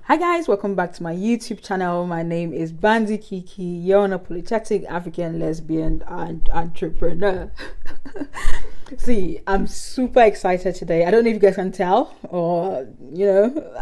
Hi guys, welcome back to my YouTube channel. My name is Banzi Kiki. You're an apologetic African lesbian and entrepreneur. See, I'm super excited today. I don't know if you guys can tell, or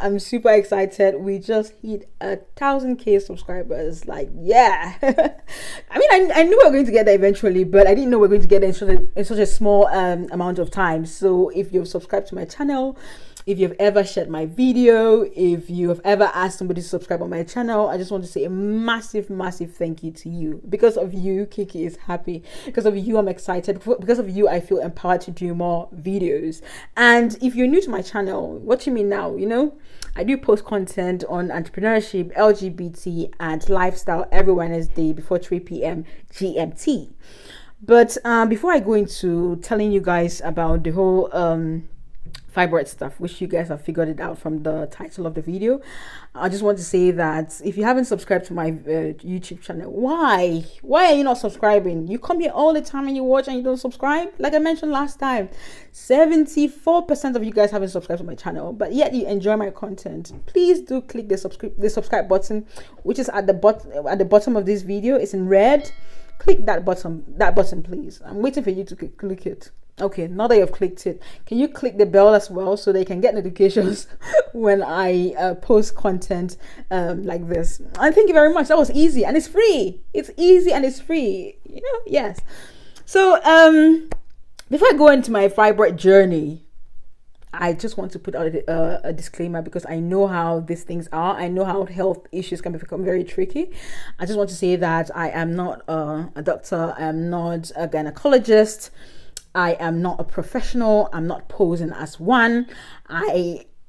I'm super excited. We just hit 1,000k subscribers. Like, yeah. I knew we were going to get there eventually, but I didn't know we were going to get there in such a small amount of time. So if you've subscribed to my channel, if you've ever shared my video, if you have ever asked somebody to subscribe on my channel, I just want to say a massive thank you to you. Because of you, Kiki is happy. Because of you, I'm excited. Because of you, I feel empowered to do more videos. And if you're new to my channel, watching me now, I do post content on entrepreneurship, LGBT, and lifestyle every Wednesday before 3 p.m. GMT. But before I go into telling you guys about the whole fibroid stuff, which you guys have figured it out from the title of the video, I just want to say that if you haven't subscribed to my YouTube channel, why are you not subscribing? You come here all the time and you watch and you don't subscribe. Like I mentioned last time, 74% of you guys haven't subscribed to my channel, but yet you enjoy my content. Please do click the subscribe button, which is at the bottom of this video. It's in red. Click that button, please. I'm waiting for you to click it. Okay, now that you've clicked it, can you click the bell as well so they can get notifications when I post content like this? And thank you very much. That was easy and it's free. It's easy and it's free. Yes. So before I go into my fibroid journey, I just want to put out a disclaimer, because I know how these things are. I know how health issues can become very tricky. I just want to say that I am not a doctor. I am not a gynecologist. I am not a professional. I'm not posing as one.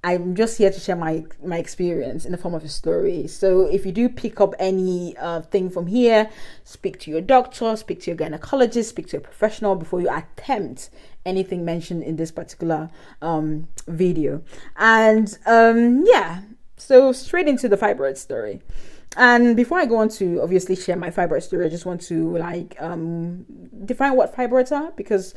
I'm just here to share my experience in the form of a story. So if you do pick up any thing from here, speak to your doctor, speak to your gynecologist, speak to a professional before you attempt anything mentioned in this particular video. And yeah, so straight into the fibroid story. And before I go on to obviously share my fibroid story, I just want to define what fibroids are, because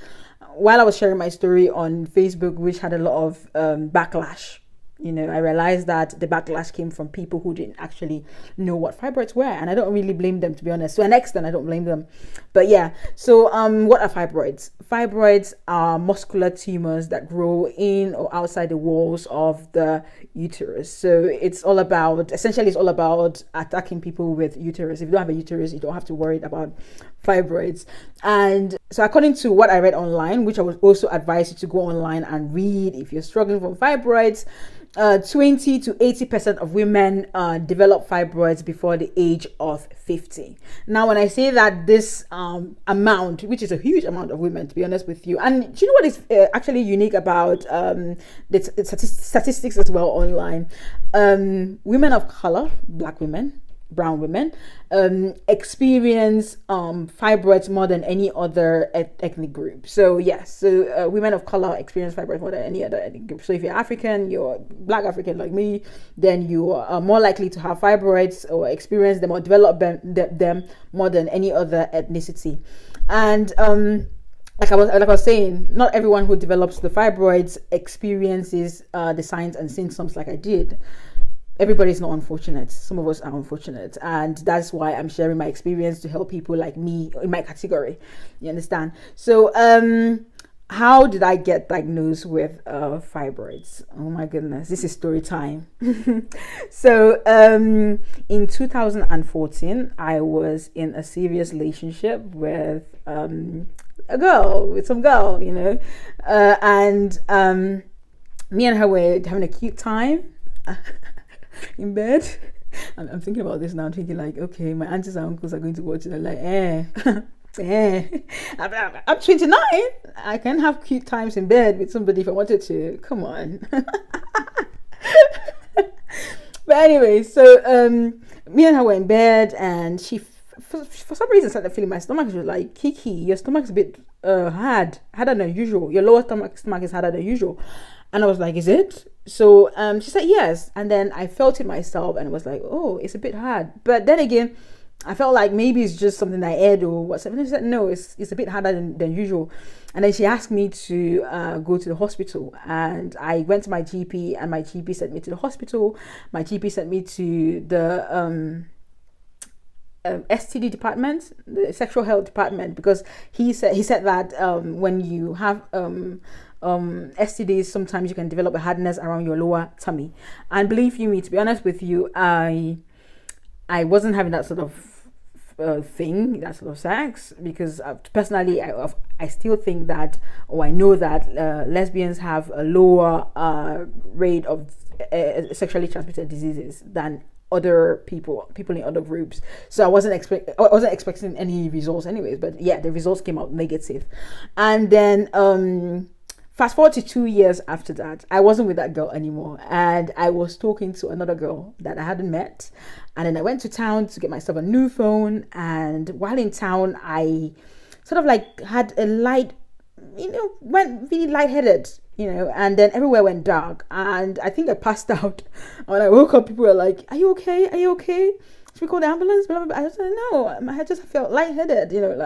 while I was sharing my story on Facebook, which had a lot of backlash, I realized that the backlash came from people who didn't actually know what fibroids were, and I don't really blame them, to be honest. To an extent, I don't blame them. But yeah, so what are fibroids? Fibroids are muscular tumors that grow in or outside the walls of the uterus. So it's all about attacking people with uterus. If you don't have a uterus, you don't have to worry about fibroids. And so according to what I read online, which I would also advise you to go online and read if you're struggling from fibroids, 20 to 80% of women develop fibroids before the age of 50. Now, when I say that this amount, which is a huge amount of women, to be honest with you, and do you know what is actually unique about the statistics as well online? Women of color, black women, brown women, experience fibroids more than any other ethnic group. So yes, so women of color experience fibroids more than any other ethnic group. So if you're African, you're black African like me, then you are more likely to have fibroids or experience them or develop them more than any other ethnicity. And like I was saying, not everyone who develops the fibroids experiences the signs and symptoms like I did. Everybody's not unfortunate. Some of us are unfortunate, and that's why I'm sharing my experience to help people like me in my category. You understand? So how did I get diagnosed with fibroids? Oh my goodness, this is story time. So in 2014, I was in a serious relationship with some girl, and me and her were having a cute time in bed. I'm thinking about this now, thinking like, okay, my aunties and uncles are going to watch it. They're like, I'm 29. I can have cute times in bed with somebody if I wanted to. Come on. But anyway, so me and her were in bed, and she for some reason started feeling my stomach. She was like, Kiki, your stomach's a bit harder than usual. Your lower stomach is harder than usual. And I was like, is it? So she said yes. And then I felt it myself and was like, oh, it's a bit hard. But then again, I felt like maybe it's just something I ate or what's. And she said, no, it's a bit harder than usual. And then she asked me to go to the hospital. And I went to my GP, and my GP sent me to the hospital. My GP sent me to the STD department, the sexual health department, because he said that when you have STDs, sometimes you can develop a hardness around your lower tummy. And believe you me, to be honest with you, I wasn't having that sort of thing, that sort of sex, because personally I still think that, or I know that lesbians have a lower rate of sexually transmitted diseases than other people in other groups. So I wasn't expecting any results anyways, but yeah, the results came out negative. And then fast forward to 2 years after that, I wasn't with that girl anymore, and I was talking to another girl that I hadn't met. And then I went to town to get myself a new phone, and while in town, I sort of like had a light, went really lightheaded, and then everywhere went dark, and I think I passed out. When I woke up, people were like, "Are you okay? Are you okay? Should we call the ambulance?" Blah, blah, blah. I said, "No, I just felt lightheaded, I'm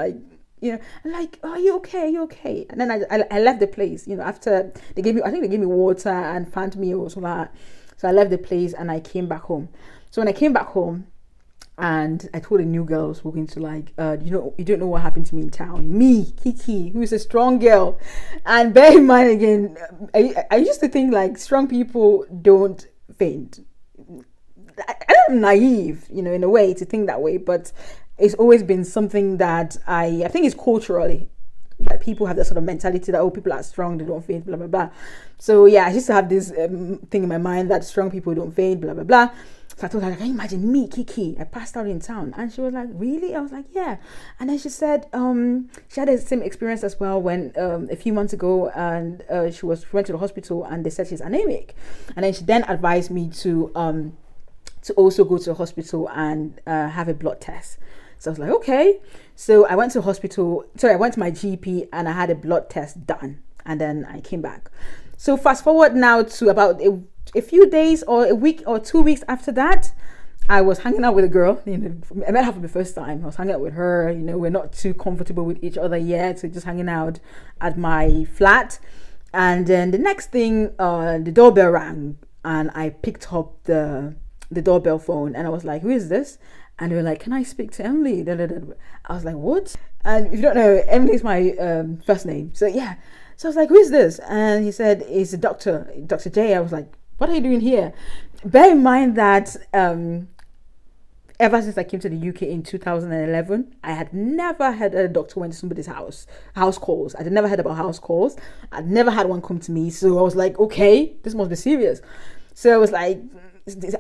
like, oh, are you okay? Are you okay?" And then I left the place, after they gave me water and fanned me or something like that. So I left the place and I came back home. So when I came back home, and I told a new girl I was talking to, like, you don't know what happened to me in town. Me, Kiki, who is a strong girl. And bear in mind again, I used to think like strong people don't faint. I'm naive, in a way, to think that way, but it's always been something that I think it's culturally that people have that sort of mentality that, oh, people are strong, they don't faint, blah, blah, blah. So yeah, I used to have this thing in my mind that strong people don't faint, blah, blah, blah. So I told her, can you imagine me, Kiki? I passed out in town. And she was like, really? I was like, yeah. And then she said she had the same experience as well when a few months ago, and she went to the hospital and they said she's anemic. And then she then advised me to also go to the hospital and have a blood test. So I was like, okay. So I went to the hospital. Sorry, I went to my GP and I had a blood test done. And then I came back. So fast forward now to about a few days or a week or 2 weeks after that, I was hanging out with a girl. I met her for the first time. I was hanging out with her. We're not too comfortable with each other yet. So just hanging out at my flat. And then the next thing, the doorbell rang and I picked up the doorbell phone and I was like, who is this? And they were like, can I speak to Emily? I was like, what? And if you don't know, Emily is my first name. So yeah. So I was like, who is this? And he said, it's a doctor, Dr. J. I was like, what are you doing here? Bear in mind that ever since I came to the UK in 2011, I had never had a doctor went to somebody's house calls. I had never heard about house calls. I'd never had one come to me. So I was like, okay, this must be serious. So I was like,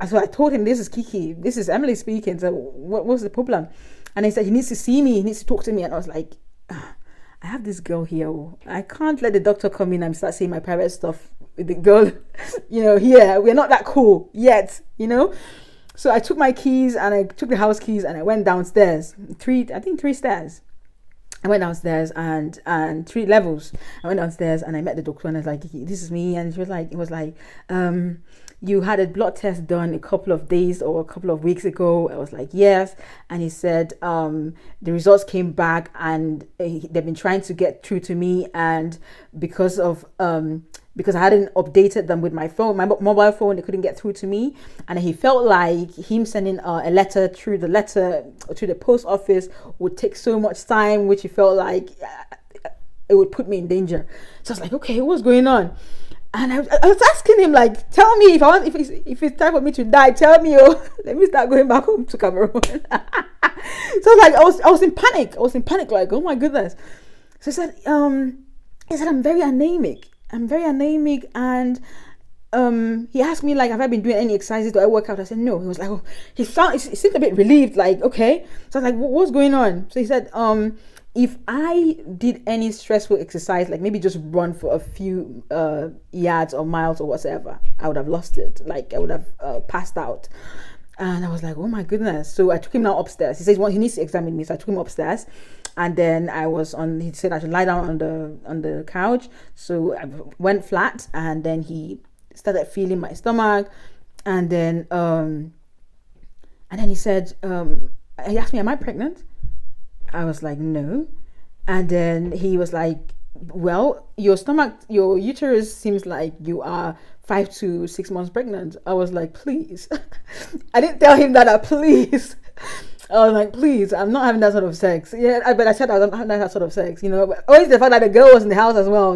so I told him, this is Kiki, this is Emily speaking. So what's the problem? And he said, he needs to see me, he needs to talk to me. And I was like, I have this girl here. I can't let the doctor come in and start saying my private stuff with the girl, here. We're not that cool yet, So I took my keys and I took the house keys and I went downstairs. three stairs. I went downstairs and 3 levels. I went downstairs and I met the doctor and I was like, this is me. And it was like, you had a blood test done a couple of days or a couple of weeks ago. I was like, yes. And he said, the results came back and they've been trying to get through to me. And because I hadn't updated them with my phone, my mobile phone, they couldn't get through to me. And he felt like him sending a letter through the post office would take so much time, which he felt like it would put me in danger. So I was like, okay, what's going on? And I was asking him, like, tell me if it's time for me to die, tell me, let me start going back home to Cameroon. So I was in panic. Like, oh my goodness. So he said, I'm very anemic. And he asked me, like, have I been doing any exercises? Do I work out? I said no. He was like, oh, he seemed a bit relieved, like, okay. So I was like, what's going on? So he said, if I did any stressful exercise, like maybe just run for a few yards or miles or whatever, I would have lost it. Like, I would have passed out. And I was like, oh my goodness. So I took him now upstairs. He says, well, he needs to examine me. So I took him upstairs. And then he said I should lie down on the couch. So I went flat and then he started feeling my stomach. And then he said, he asked me, am I pregnant? I was like, no. And then he was like, well, your uterus seems like you are 5 to 6 months pregnant. I was like, please. I didn't tell him that, please. I was like, please, I'm not having that sort of sex. Yeah, but I said I don't have that sort of sex, But always the fact that the girl was in the house as well,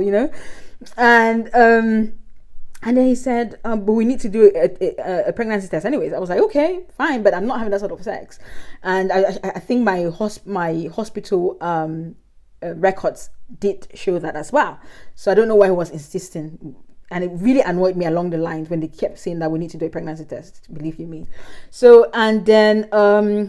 And then he said, but we need to do a pregnancy test anyways. I was like, okay, fine, but I'm not having that sort of sex. And I think my hospital records did show that as well. So I don't know why he was insisting. And it really annoyed me along the lines when they kept saying that we need to do a pregnancy test, believe you me. So, and then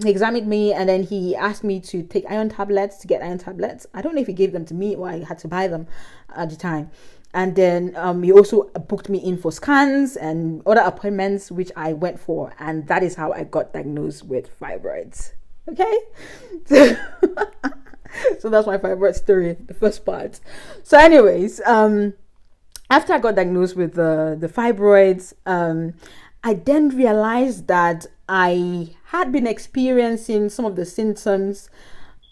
he examined me, and then he asked me to take iron tablets, to get iron tablets. I don't know if he gave them to me or I had to buy them at the time. And then he also booked me in for scans and other appointments, which I went for. And that is how I got diagnosed with fibroids. Okay? So that's my fibroid story, the first part. So anyways, after I got diagnosed with the fibroids, I then realized that I had been experiencing some of the symptoms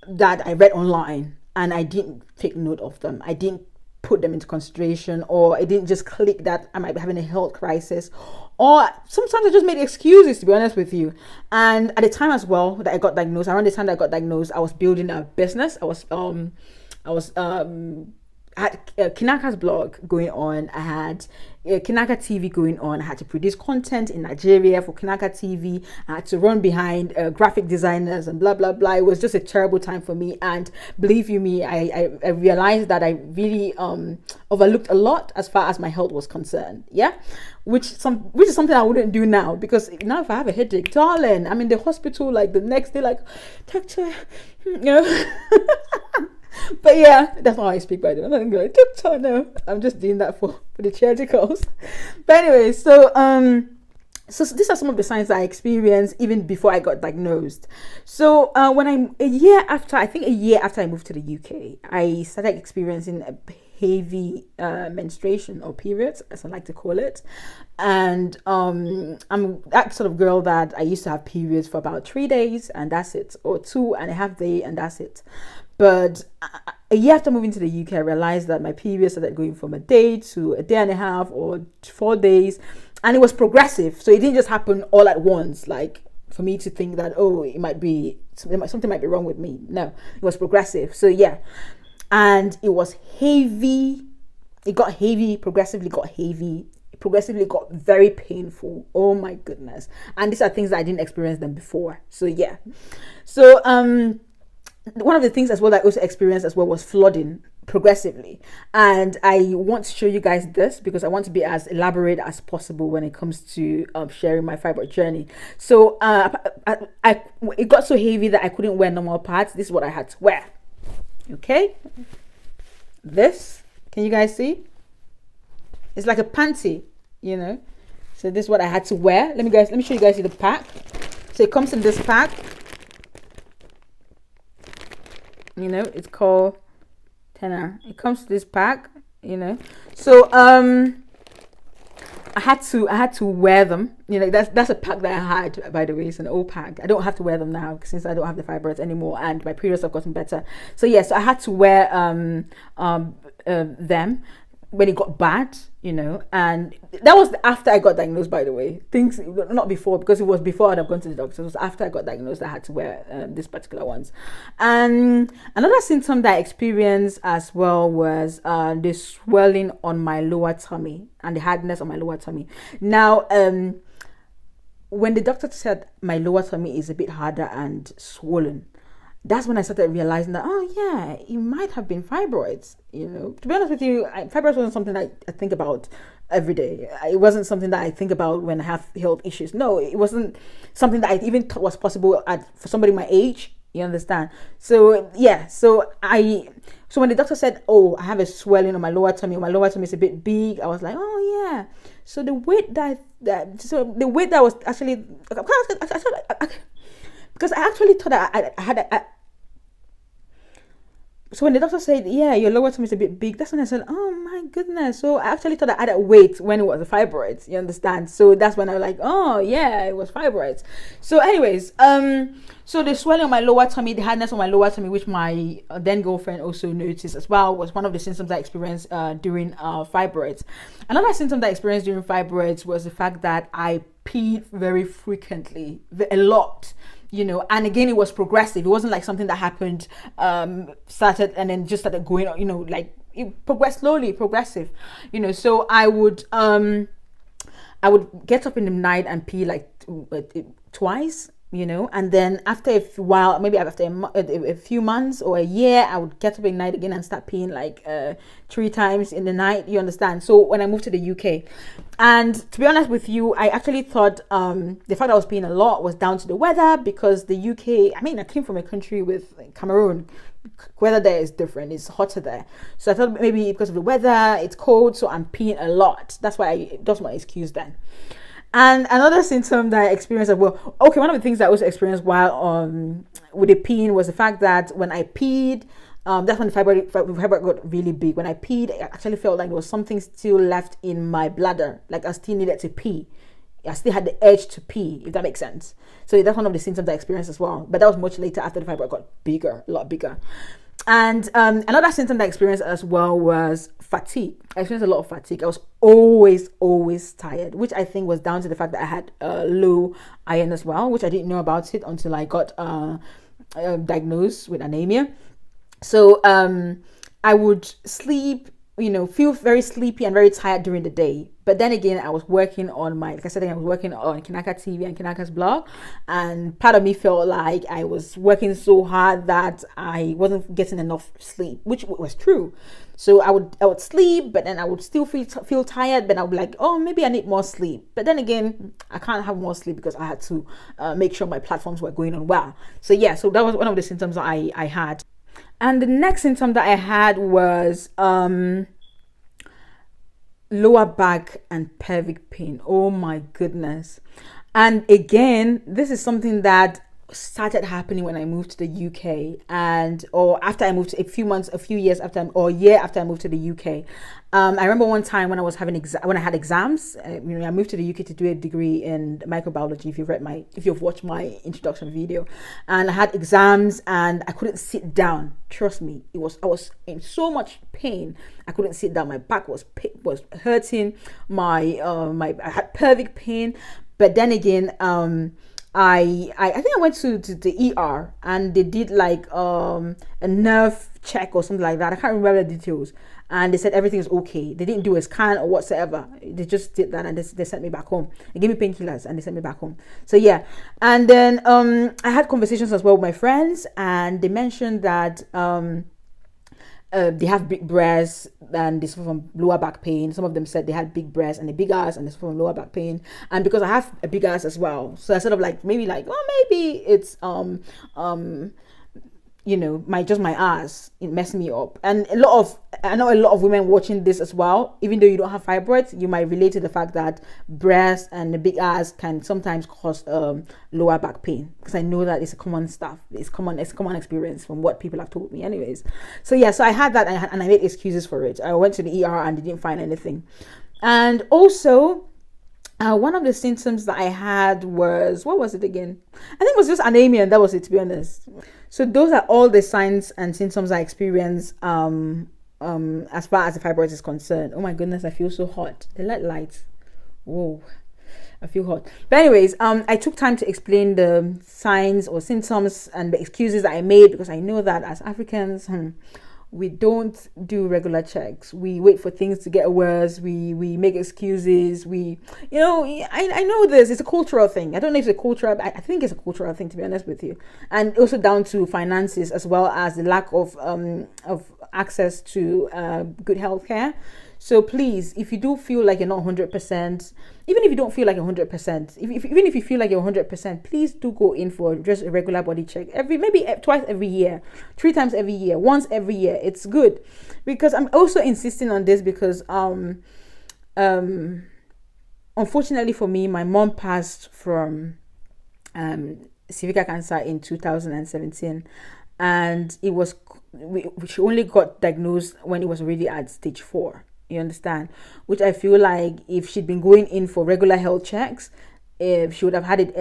that I read online, and I didn't take note of them. I didn't put them into consideration, or I didn't just click that I might be having a health crisis, or sometimes I just made excuses, to be honest with you. And at the time as well that I got diagnosed, around the time that I got diagnosed, I was building a business. I had Kinaka's blog going on. I had Kinaka TV going on. I had to produce content in Nigeria for Kinaka TV. I had to run behind graphic designers and blah, blah, blah. It was just a terrible time for me. And believe you me, I realized that I really overlooked a lot as far as my health was concerned. Yeah, which is something I wouldn't do now, because now if I have a headache, darling, I'm in the hospital like the next day, like, doctor, But yeah, that's not how I speak, by the way. I'm not going to go, doctor, no. I'm just doing that for the charity cause. But anyway, so these are some of the signs that I experienced even before I got diagnosed. So a year after I moved to the UK, I started experiencing a heavy menstruation, or periods, as I like to call it. And I'm that sort of girl that I used to have periods for about 3 days, and that's it, or 2.5 days, and that's it. But a year after moving to the UK, I realized that my periods started going from a day to a day and a half, or 4 days, and it was progressive. So it didn't just happen all at once, like for me to think that, oh, it might be something might be wrong with me. No, it was progressive. So yeah, and it was heavy. It got heavy, progressively got heavy. It progressively got very painful. Oh my goodness! And these are things that I didn't experience them before. So yeah, so one of the things as well that I also experienced as well was flooding progressively. And I want to show you guys this because I want to be as elaborate as possible when it comes to sharing my fibroid journey. So it got so heavy that I couldn't wear normal pads. This is what I had to wear. Okay. This, can you guys see? It's like a panty, So this is what I had to wear. Let me show you guys the pack. So it comes in this pack. It's called Tenor. It comes to this pack, So I had to wear them. That's a pack that I had, by the way. It's an old pack. I don't have to wear them now since I don't have the fibroids anymore, and my periods have gotten better. So yes, I had to wear them when it got bad, and that was after I got diagnosed, by the way. Things, not before, because it was before I'd have gone to the doctor. It was after I got diagnosed that I had to wear these particular ones. And another symptom that I experienced as well was the swelling on my lower tummy and the hardness on my lower tummy. Now, when the doctor said my lower tummy is a bit harder and swollen, that's when I started realizing that, oh yeah, it might have been fibroids. To be honest with you, fibroids wasn't something that I think about every day. It wasn't something that I think about when I have health issues. No, it wasn't something that I even thought was possible for somebody my age. You understand? So yeah, so when the doctor said, oh, I have a swelling on my lower tummy is a bit big, I was like, oh yeah. So the weight that was actually, because I actually thought I had So when the doctor said, yeah, your lower tummy is a bit big, that's when I said, oh my goodness. So I actually thought I added weight when it was a fibroid. You understand? So that's when I was like, oh yeah, it was fibroids. So anyways, so the swelling on my lower tummy, the hardness on my lower tummy, which my then girlfriend also noticed as well, was one of the symptoms I experienced during fibroids. Another symptom that I experienced during fibroids was the fact that I peed very frequently, a lot. You know, and again, it was progressive. It wasn't like something that happened, started and then just started going on, you know, like it progressed slowly, progressive, you know. So I would get up in the night and pee like twice, you know, and then after a while, maybe after a few months or a year, I would get up at night again and start peeing like 3 times in the night, you understand. So when I moved to the UK, and to be honest with you, I actually thought the fact that I was peeing a lot was down to the weather, because the UK, I mean, I came from a country with Cameroon. Weather there is different, it's hotter there, so I thought maybe because of the weather, it's cold, so I'm peeing a lot. That's my excuse then. And another symptom that I experienced, one of the things that I also experienced while with the peeing was the fact that when I peed, that's when the fibroid got really big. When I peed, I actually felt like there was something still left in my bladder, like I still needed to pee. I still had the urge to pee, if that makes sense. So that's one of the symptoms I experienced as well. But that was much later, after the fibroid got bigger, a lot bigger. And another symptom that I experienced as well was fatigue. I experienced a lot of fatigue. I was always tired, which I think was down to the fact that I had low iron as well, which I didn't know about it until I got diagnosed with anemia. So I would sleep, you know, feel very sleepy and very tired during the day. But then again, I was working on like I said, I was working on Kinaka TV and Kinaka's blog, and part of me felt like I was working so hard that I wasn't getting enough sleep, which was true. So I would sleep, but then I would still feel tired, but I would be like, oh, maybe I need more sleep. But then again, I can't have more sleep because I had to make sure my platforms were going on well. So yeah, so that was one of the symptoms that I had. And the next symptom that I had was lower back and pelvic pain. Oh my goodness. And again, this is something that started happening when I moved to the UK, or after I moved to a year after I moved to the UK. I remember one time when I was when I had exams. I moved to the UK to do a degree in microbiology. If you've watched my introduction video, and I had exams and I couldn't sit down. Trust me, I was in so much pain. I couldn't sit down. My back was hurting. I had pelvic pain. But then again, I think I went to the ER, and they did like a nerve check or something like that. I can't remember the details. And they said everything is okay. They didn't do a scan or whatsoever. They just did that, and they sent me back home. They gave me painkillers and they sent me back home. So yeah. And then I had conversations as well with my friends, and they mentioned that they have big breasts and they suffer from lower back pain. Some of them said they had big breasts and a big ass and they suffer from lower back pain. And because I have a big ass as well, so I sort of like maybe it's my ass, it messed me up. And I know a lot of women watching this as well, even though you don't have fibroids, you might relate to the fact that breast and the big ass can sometimes cause lower back pain, because I know that it's a common stuff. It's common experience from what people have told me anyways. So yeah, so I had that, and I made excuses for it. I went to the ER and they didn't find anything. And also, one of the symptoms that I had was, what was it again? I think it was just anemia, and that was it, to be honest. So those are all the signs and symptoms I experience as far as the fibroids is concerned. Oh my goodness, I feel so hot. The lights. Whoa, I feel hot. But anyways, I took time to explain the signs or symptoms and the excuses that I made, because I know that as Africans, we don't do regular checks. We wait for things to get worse. We make excuses. I know this. It's a cultural thing. I don't know if it's a cultural. I think it's a cultural thing, to be honest with you, and also down to finances, as well as the lack of access to good healthcare. So please, if you do feel like you're not 100%, even if you don't feel like 100%, even if you feel like you're 100%, please do go in for just a regular body check maybe twice every year, 3 times every year, once every year. It's good, because I'm also insisting on this because unfortunately for me, my mom passed from cervical cancer in 2017. and she only got diagnosed when it was already at stage 4. You understand? Which I feel like if she'd been going in for regular health checks, she would have had it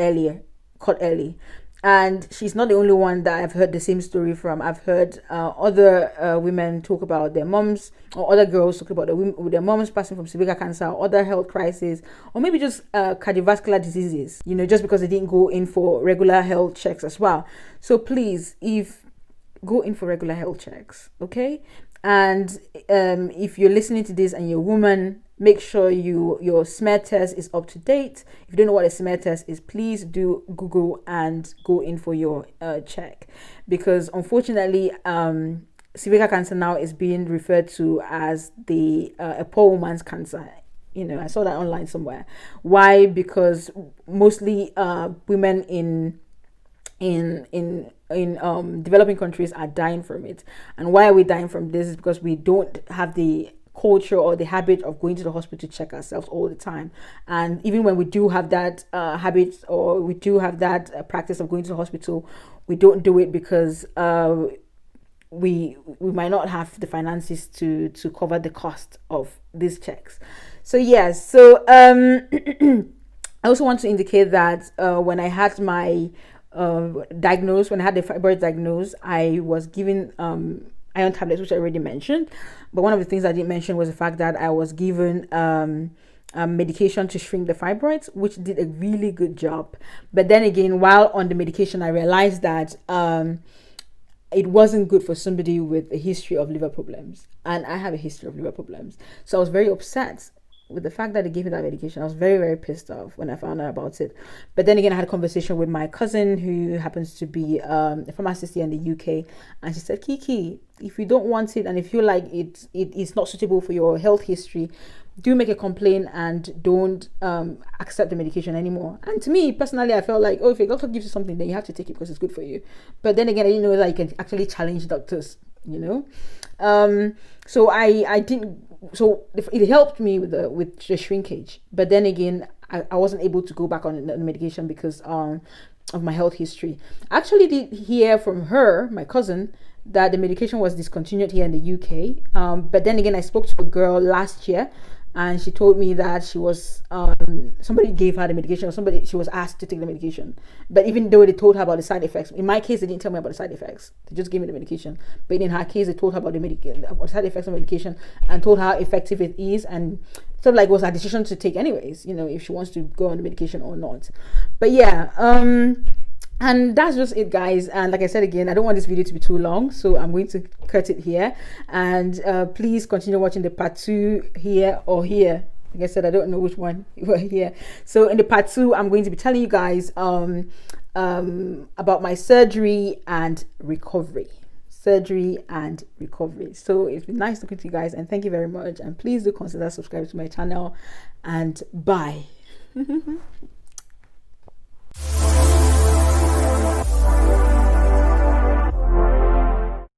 caught early. And she's not the only one that I've heard the same story from. I've heard other women talk about their moms, or other girls talk about their moms passing from cervical cancer, or other health crises, or maybe just cardiovascular diseases, just because they didn't go in for regular health checks as well. So please, go in for regular health checks, okay? And if you're listening to this and you're a woman, make sure your smear test is up to date. If you don't know what a smear test is, please do Google and go in for your check, because unfortunately cervical cancer now is being referred to as a poor woman's cancer. I saw that online somewhere. Why? Because mostly women in developing countries are dying from it. And why are we dying from this? Is because we don't have the culture or the habit of going to the hospital to check ourselves all the time. And even when we do have that habit, or we do have that practice of going to the hospital, we don't do it because we might not have the finances to cover the cost of these checks. So yes, so I also want to indicate that when I had my when I had the fibroid diagnosed, I was given iron tablets, which I already mentioned. But one of the things I didn't mention was the fact that I was given medication to shrink the fibroids, which did a really good job. But then again, while on the medication, I realized that it wasn't good for somebody with a history of liver problems, and I have a history of liver problems. So I was very upset with the fact that they gave me that medication. I was very, very pissed off when I found out about it. But then again, I had a conversation with my cousin, who happens to be a pharmacist here in the UK, and she said, Kiki, if you don't want it and if you feel like it is not suitable for your health history, do make a complaint and don't accept the medication anymore. And to me personally, I felt like, if a doctor gives you something, then you have to take it because it's good for you. But then again, I didn't know that you can actually challenge doctors, so I didn't. So it helped me with the shrinkage, but then again, I wasn't able to go back on the medication because of my health history. I actually did hear from her, my cousin, that the medication was discontinued here in the UK. But then again, I spoke to a girl last year, and she told me that she was somebody gave her the medication, or she was asked to take the medication. But even though they told her about the side effects, in my case they didn't tell me about the side effects, they just gave me the medication. But in her case, they told her about the side effects of medication and told her how effective it is, and sort of like it was her decision to take anyways, if she wants to go on the medication or not. But yeah, and that's just it, guys. And like I said again, I don't want this video to be too long, so I'm going to cut it here. And please continue watching the part 2 here or here. Like I said, I don't know which one you are here. So in the part 2, I'm going to be telling you guys about my surgery and recovery. So it's been nice talking to you guys, and thank you very much. And please do consider subscribing to my channel. And bye.